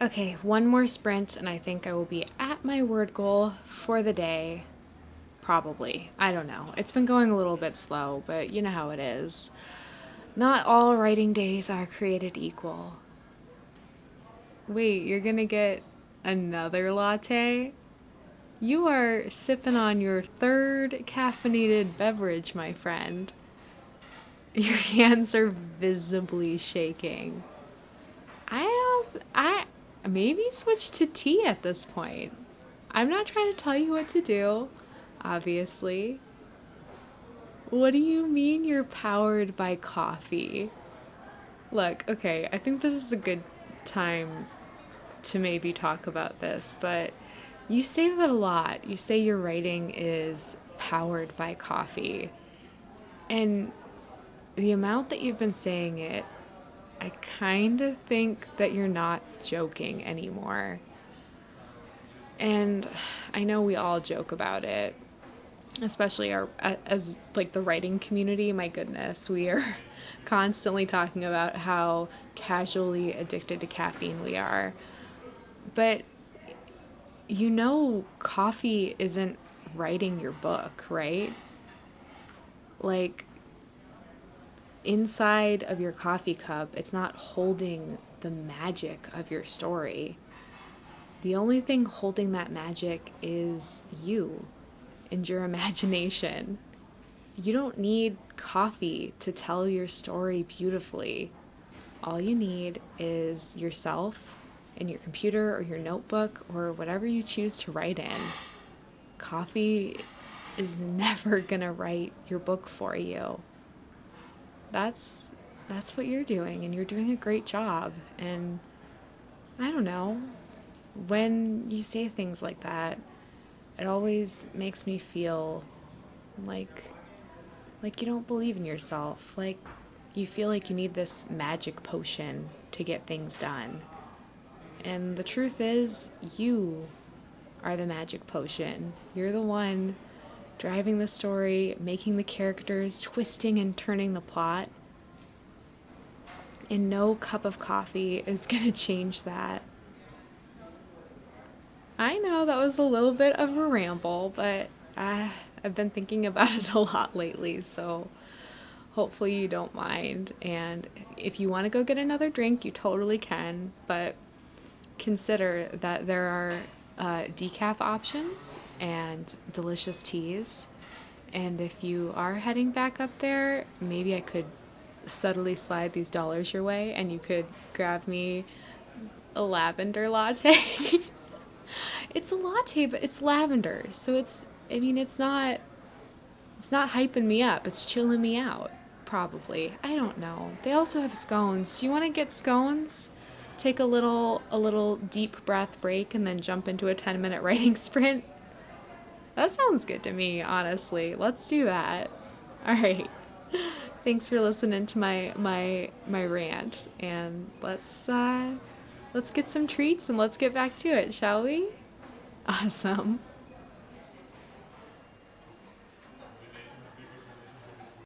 Okay, one more sprint, and I think I will be at my word goal for the day. Probably. I don't know. It's been going a little bit slow, but you know how it is. Not all writing days are created equal. Wait, you're gonna get another latte? You are sipping on your third caffeinated beverage, my friend. Your hands are visibly shaking. I maybe switch to tea at this point. I'm not trying to tell you what to do, obviously. What do you mean you're powered by coffee? Look, okay, I think this is a good time to maybe talk about this, but you say that a lot. You say your writing is powered by coffee. And the amount that you've been saying it, I kind of think that you're not joking anymore. And I know we all joke about it, especially our as like the writing community. My goodness, we are constantly talking about how casually addicted to caffeine we are. But coffee isn't writing your book, right? Like inside of your coffee cup, it's not holding the magic of your story. The only thing holding that magic is you and your imagination. You don't need coffee to tell your story beautifully. All you need is yourself and your computer or your notebook or whatever you choose to write in. Coffee is never gonna write your book for you. That's that's what you're doing, and you're doing a great job. And I don't know, when you say things like that, it always makes me feel like you don't believe in yourself. Like you feel like you need this magic potion to get things done. And the truth is, you are the magic potion. You're the one driving the story, making the characters, twisting and turning the plot. And no cup of coffee is going to change that. I know that was a little bit of a ramble, but I've been thinking about it a lot lately, so hopefully you don't mind. And if you want to go get another drink, you totally can, but consider that there are decaf options and delicious teas. And if you are heading back up there, maybe I could subtly slide these dollars your way and you could grab me a lavender latte. It's a latte, but it's lavender. So it's not hyping me up. It's chilling me out, probably. I don't know. They also have scones. Do you want to get scones? Take a little deep breath break and then jump into a 10-minute writing sprint. That sounds good to me, honestly. Let's do that. All right. Thanks for listening to my rant, and let's get some treats and let's get back to it, shall we? Awesome.